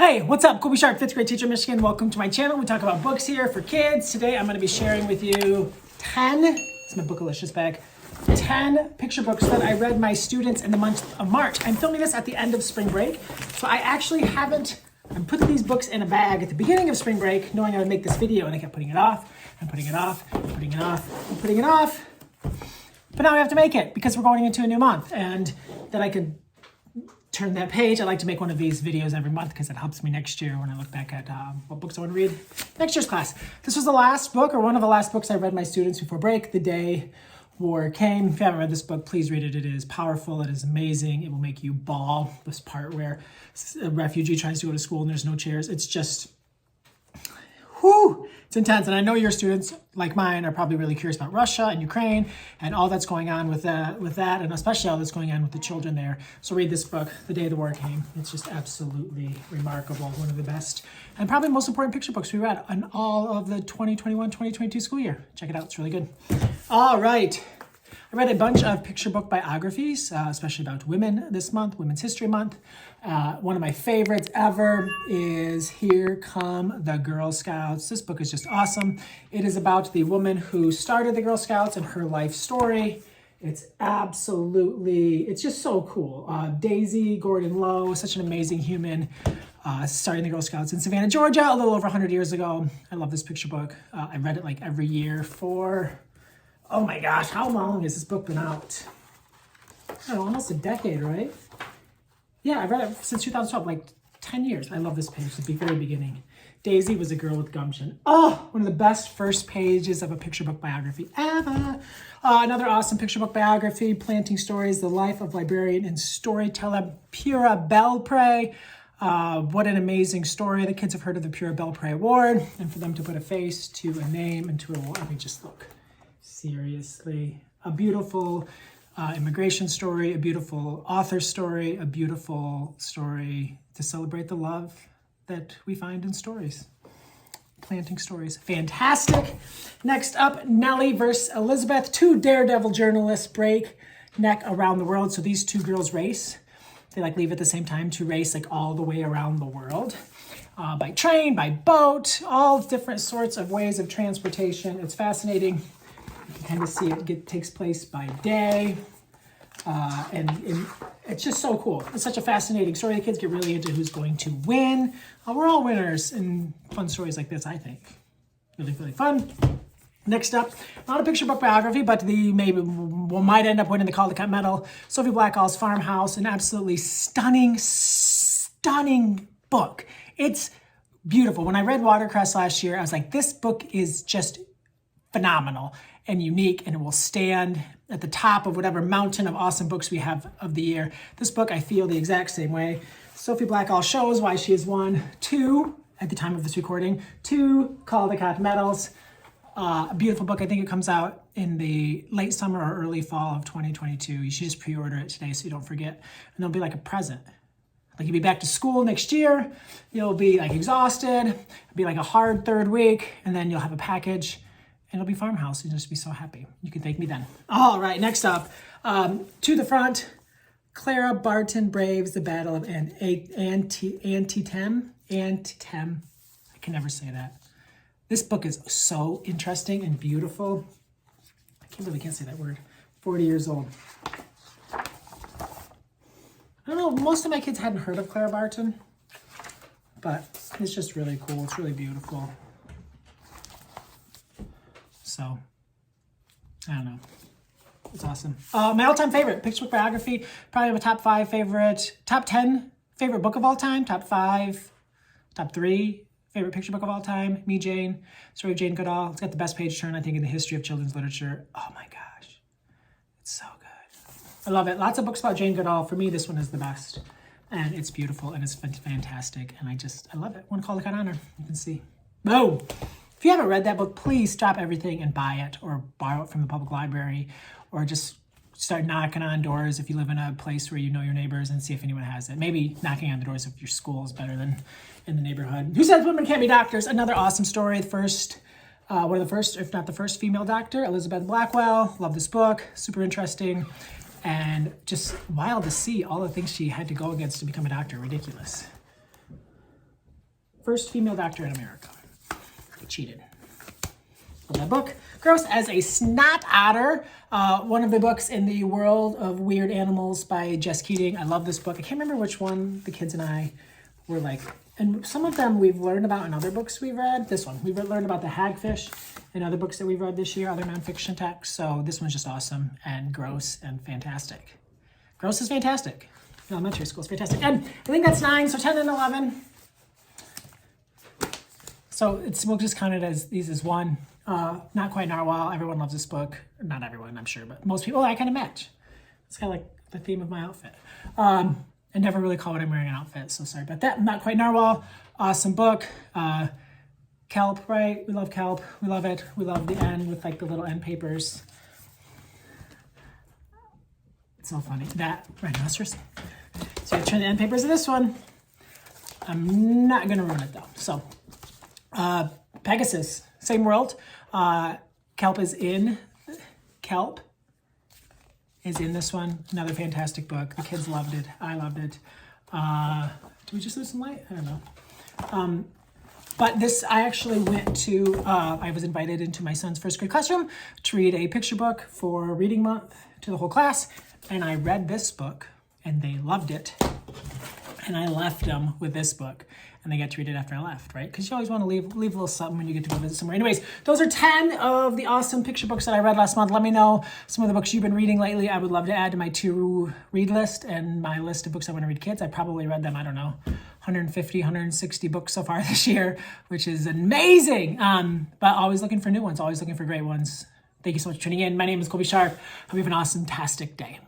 Hey, what's up? Colby Sharp, 5th grade teacher, Michigan. Welcome to my channel. We talk about books here for kids. Today I'm going to be sharing with you 10, it's my Bookalicious bag, 10 picture books that I read my students in the month of March. I'm filming this at the end of spring break, so I actually haven't, I'm putting these books in a bag at the beginning of spring break, knowing I would make this video, and I kept putting it off, and putting it off, and putting it off, and putting it off. But now I have to make it because we're going into a new month, and then I could turn that page. I like to make one of these videos every month because it helps me next year when I look back at what books I want to read next year's class. This was the last book, or one of the last books I read my students before break, The Day War Came. If you haven't read this book, please read it. It is powerful. It is amazing. It will make you bawl. This part where a refugee tries to go to school and there's no chairs. It's just, whew, it's intense. And I know your students, like mine, are probably really curious about Russia and Ukraine and all that's going on with that, and especially all that's going on with the children there. So read this book, The Day the War Came. It's just absolutely remarkable. One of the best and probably most important picture books we read in all of the 2021-2022 school year. Check it out. It's really good. All right. I read a bunch of picture book biographies, especially about women this month, Women's History Month. One of my favorites ever is Here Come the Girl Scouts. This book is just awesome. It is about the woman who started the Girl Scouts and her life story. It's just so cool. Daisy Gordon Lowe, such an amazing human, starting the Girl Scouts in Savannah, Georgia, a little over 100 years ago. I love this picture book. I read it like every year for, oh my gosh, how long has this book been out? I don't know, almost a decade, right? Yeah, I read it since 2012, like 10 years. I love this page at the very beginning. Daisy was a girl with gumption. Oh, one of the best first pages of a picture book biography ever. Another awesome picture book biography, Planting Stories, The Life of Librarian and Storyteller Pura Belpré. What an amazing story. The kids have heard of the Pura Belpré Award, and for them to put a face to a name and to a award, I mean, just look. Seriously, a beautiful immigration story, a beautiful author story, a beautiful story to celebrate the love that we find in stories. Planting Stories, fantastic. Next up, Nellie versus Elizabeth. Two daredevil journalists break neck around the world. So these two girls race. They like leave at the same time to race like all the way around the world. By train, by boat, all different sorts of ways of transportation. It's fascinating. You can kind of see it takes place by day. And it's just so cool. It's such a fascinating story. The kids get really into who's going to win. We're all winners in fun stories like this, I think. Really, really fun. Next up, not a picture book biography, but might end up winning the Caldecott Medal. Sophie Blackall's Farmhouse, an absolutely stunning, stunning book. It's beautiful. When I read Watercress last year, I was like, this book is just phenomenal and unique, and it will stand at the top of whatever mountain of awesome books we have of the year. This book, I feel the exact same way. Sophie Blackall shows why she has won two, at the time of this recording, 2 Caldecott medals. A beautiful book. I think it comes out in the late summer or early fall of 2022. You should just pre-order it today so you don't forget. And it'll be like a present. Like you'll be back to school next year. You'll be like exhausted. It'll be like a hard third week, and then you'll have a package. And it'll be Farmhouse. You'll just be so happy. You can thank me then. All right, next up, To the Front, Clara Barton braves the Battle of Antietam. I can never say that. This book is so interesting and beautiful. I can't say that word. 40 years old. I don't know, most of my kids hadn't heard of Clara Barton, but it's just really cool. It's really beautiful. So, I don't know. It's awesome. My all-time favorite picture book biography, probably my top 10 favorite book of all time, top 3 favorite picture book of all time, Me, Jane, story of Jane Goodall. It's got the best page turn, I think, in the history of children's literature. Oh my gosh, it's so good. I love it. Lots of books about Jane Goodall. For me, this one is the best, and it's beautiful, and it's fantastic, and I love it. One Caldecott honor, you can see. Boom. If you haven't read that book, please stop everything and buy it or borrow it from the public library, or just start knocking on doors if you live in a place where you know your neighbors and see if anyone has it. Maybe knocking on the doors of your school is better than in the neighborhood. Who Says Women Can't Be Doctors? Another awesome story. One of the first, if not the first, female doctor, Elizabeth Blackwell. Love this book. Super interesting. And just wild to see all the things she had to go against to become a doctor. Ridiculous. First female doctor in America. I cheated. Love that book. Gross as a Snot Otter. One of the books in the world of weird animals by Jess Keating. I love this book. I can't remember which one the kids and I were like, and some of them we've learned about in other books we've read. This one, we've learned about the hagfish in other books that we've read this year, other nonfiction texts. So this one's just awesome and gross and fantastic. Gross is fantastic. Elementary school is fantastic. And I think that's 9, so 10 and 11. So we'll just count it as these as 1. Not Quite Narwhal. Everyone loves this book. Not everyone, I'm sure, but most people. I kind of match. It's kind of like the theme of my outfit. I never really call what I'm wearing an outfit, so sorry about that. Not Quite Narwhal. Awesome book. Kelp, right? We love kelp. We love it. We love the end with like the little end papers. It's so funny. That rhinoceros. So I turn the end papers of this one. I'm not gonna ruin it though. So Pegasus, same world. Kelp is in this one. Another fantastic book. The kids loved it. I loved it. Did we just lose some light? I don't know. But this, I actually went to, I was invited into my son's first grade classroom to read a picture book for reading month to the whole class. And I read this book and they loved it. And I left them with this book and they got to read it after I left, right? Because you always want to leave a little something when you get to go visit somewhere. Anyways, those are 10 of the awesome picture books that I read last month. Let me know some of the books you've been reading lately. I would love to add to my to read list and my list of books I want to read kids. I probably read them, I don't know, 150, 160 books so far this year, which is amazing. But always looking for new ones, always looking for great ones. Thank you so much for tuning in. My name is Colby Sharp. Hope you have an awesome-tastic day.